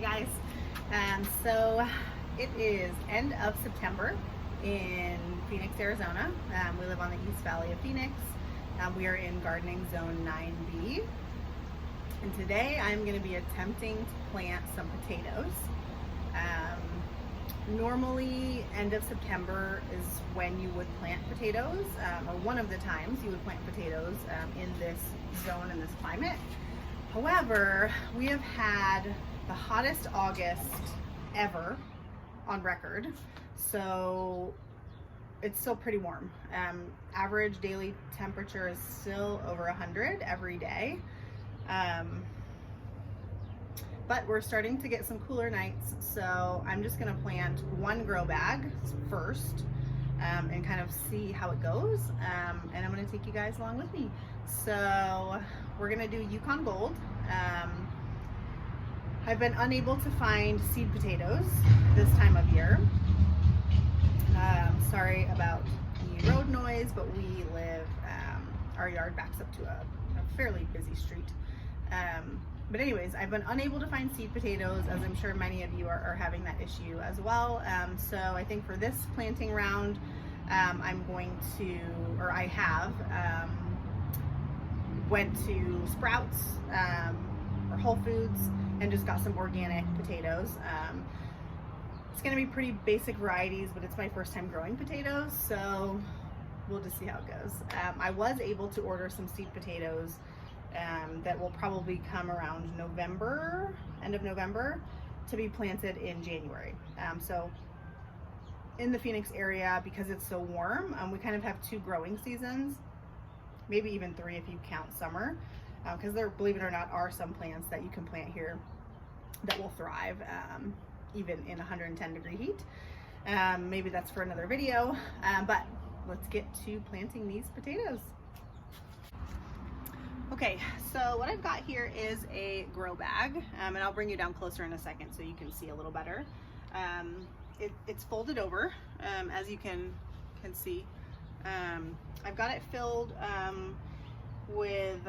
Hi guys. So it is end of September in Phoenix, Arizona. We live on the East Valley of Phoenix. We are in gardening zone 9B. And today I'm going to be attempting to plant some potatoes. Normally end of September is when you would plant potatoes, or one of the times you would plant potatoes in this zone, in this climate. However, we have had the hottest August ever on record, so it's still pretty warm. Average daily temperature is still over 100 every day. But we're starting to get some cooler nights, so I'm just gonna plant one grow bag first and kind of see how it goes. And I'm gonna take you guys along with me. So we're gonna do Yukon Gold. I've been unable to find seed potatoes this time of year. Sorry about the road noise, but we live, our yard backs up to a fairly busy street. But anyways, I've been unable to find seed potatoes, as I'm sure many of you are having that issue as well. So I think for this planting round, I'm going to, or I have, went to Sprouts or Whole Foods and just got some organic potatoes. It's gonna be pretty basic varieties, but it's my first time growing potatoes, so we'll just see how it goes. I was able to order some seed potatoes that will probably come around November, end of November, to be planted in January. So in the Phoenix area, because it's so warm, we kind of have two growing seasons, maybe even three if you count summer, because there, believe it or not, are some plants that you can plant here that will thrive even in 110-degree heat. Maybe that's for another video, but let's get to planting these potatoes. Okay, so what I've got here is a grow bag, and I'll bring you down closer in a second so you can see a little better. It's folded over, as you can see. I've got it filled with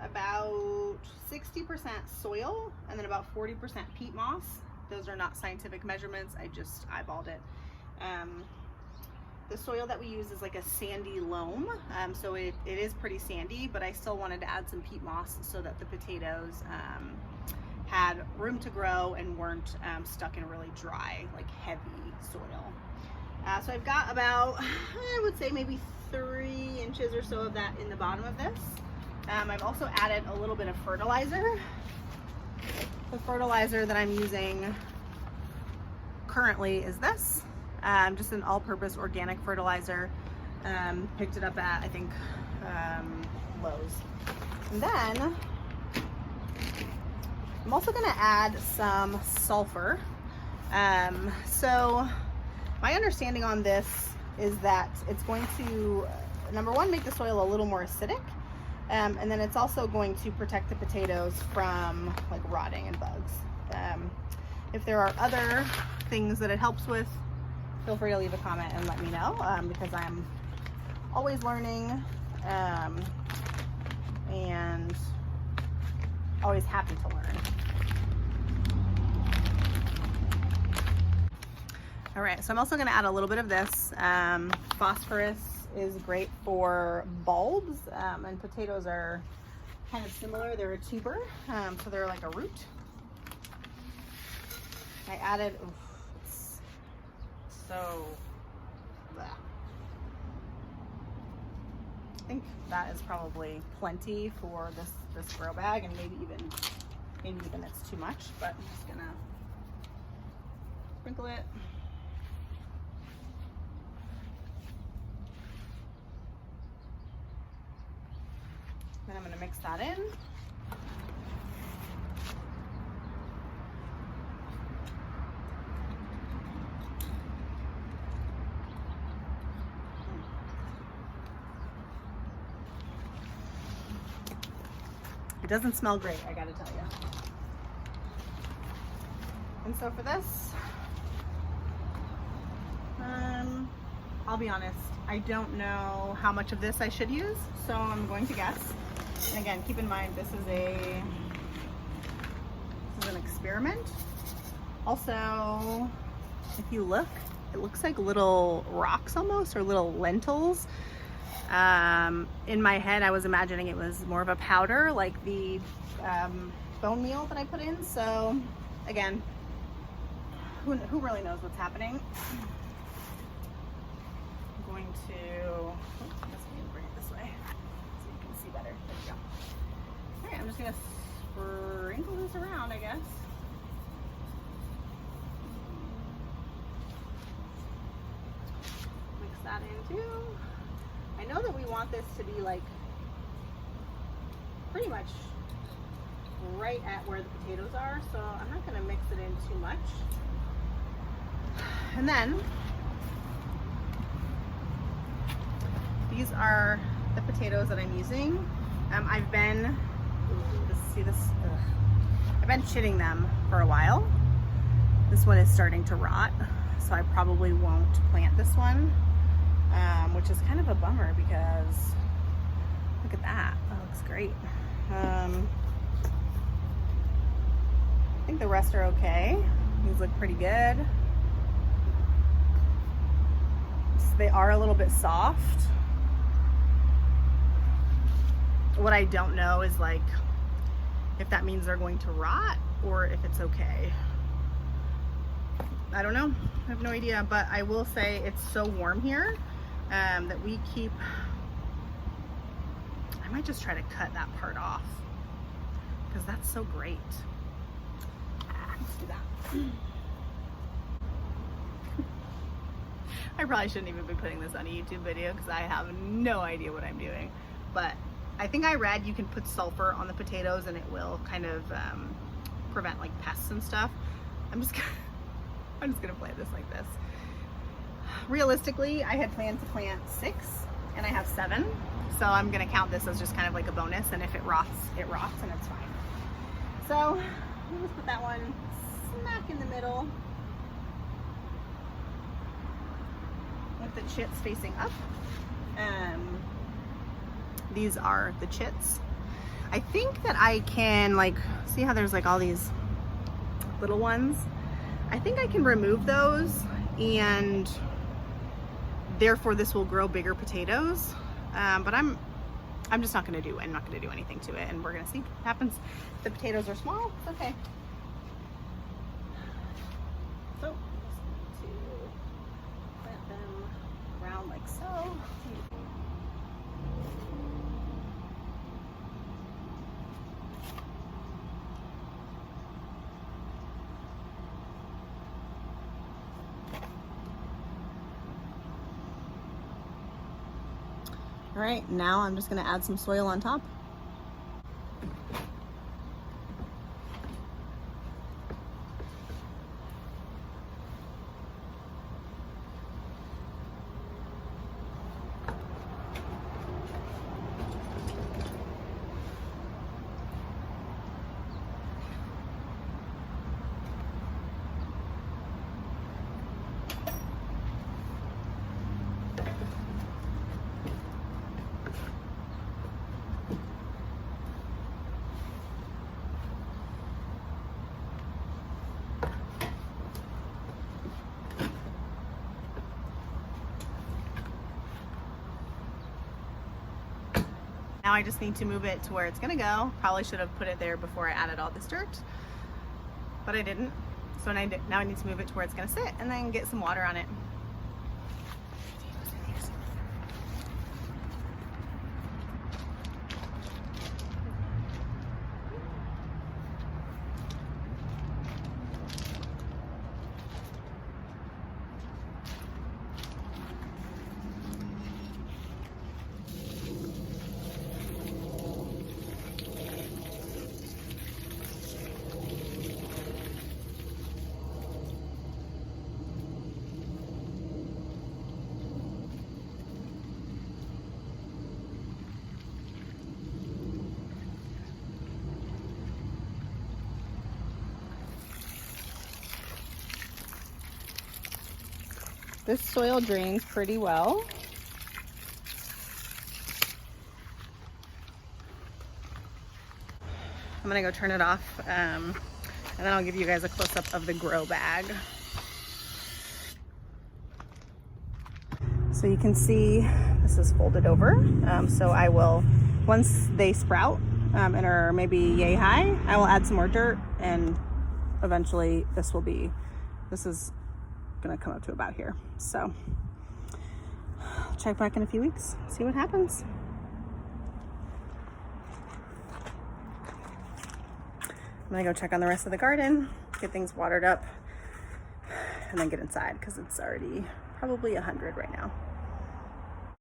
about 60% soil and then about 40% peat moss. Those are not scientific measurements, I just eyeballed it. The soil that we use is like a sandy loam, so it is pretty sandy, but I still wanted to add some peat moss so that the potatoes had room to grow and weren't stuck in really dry, like heavy soil. So I've got about, I would say maybe 3 inches or so of that in the bottom of this. I've also added a little bit of fertilizer. The fertilizer that I'm using currently is this. Just an all-purpose organic fertilizer. Picked it up at, I think, Lowe's. And then I'm also gonna add some sulfur. So my understanding on this is that it's going to, number one, make the soil a little more acidic. And then it's also going to protect the potatoes from like rotting and bugs. If there are other things that it helps with, feel free to leave a comment and let me know, because I'm always learning and always happy to learn. All right, so I'm also gonna add a little bit of this. Phosphorus is great for bulbs, and potatoes are kind of similar. They're a tuber, so they're like a root. I added, it's so, bleh. I think that is probably plenty for this grow bag, and maybe even it's too much, but I'm just gonna sprinkle it. Then I'm gonna mix that in. It doesn't smell great, I gotta tell you. And so for this, I'll be honest, I don't know how much of this I should use, so I'm going to guess. And again, keep in mind, this is an experiment. Also, if you look, it looks like little rocks almost, or little lentils. In my head, I was imagining it was more of a powder, like the bone meal that I put in. So again, who really knows what's happening? I'm going to, I'm just going to bring it this way so you can see better. There we go. All right, I'm just going to sprinkle this around, I guess. Mix that in too. I know that we want this to be like pretty much right at where the potatoes are, so I'm not going to mix it in too much. And then these are the potatoes that I'm using. I've been chitting them for a while. This one is starting to rot, so I probably won't plant this one, which is kind of a bummer because look at that. That looks great. I think the rest are okay. These look pretty good. They are a little bit soft. What I don't know is like if that means they're going to rot or if it's okay. I don't know. I have no idea, but I will say it's so warm here that we keep, I might just try to cut that part off because that's so great. Let's do that. I probably shouldn't even be putting this on a YouTube video because I have no idea what I'm doing. But I think I read you can put sulfur on the potatoes and it will kind of prevent like pests and stuff. I'm just gonna plant this like this. Realistically, I had planned to plant 6 and I have 7. So I'm gonna count this as just kind of like a bonus, and if it rots, it rots and it's fine. So I'll just put that one smack in the middle. With the chits facing up. These are the chits. I think that I can like, see how there's like all these little ones? I think I can remove those and therefore this will grow bigger potatoes. But I'm just not gonna do anything to it, and we're gonna see what happens. The potatoes are small, it's okay. So plant them around like so. All right, now I'm just gonna add some soil on top. Now I just need to move it to where it's gonna go. Probably should have put it there before I added all this dirt, but I didn't. So now I need to move it to where it's gonna sit and then get some water on it. This soil drains pretty well. I'm gonna go turn it off and And then I'll give you guys a close-up of the grow bag. So you can see this is folded over. So I will, once they sprout and are maybe yay high, I will add some more dirt, and eventually this is gonna come up to about here. So I'll check back in a few weeks, see what happens. I'm gonna go check on the rest of the garden, get things watered up, and then get inside because it's already probably 100 right now.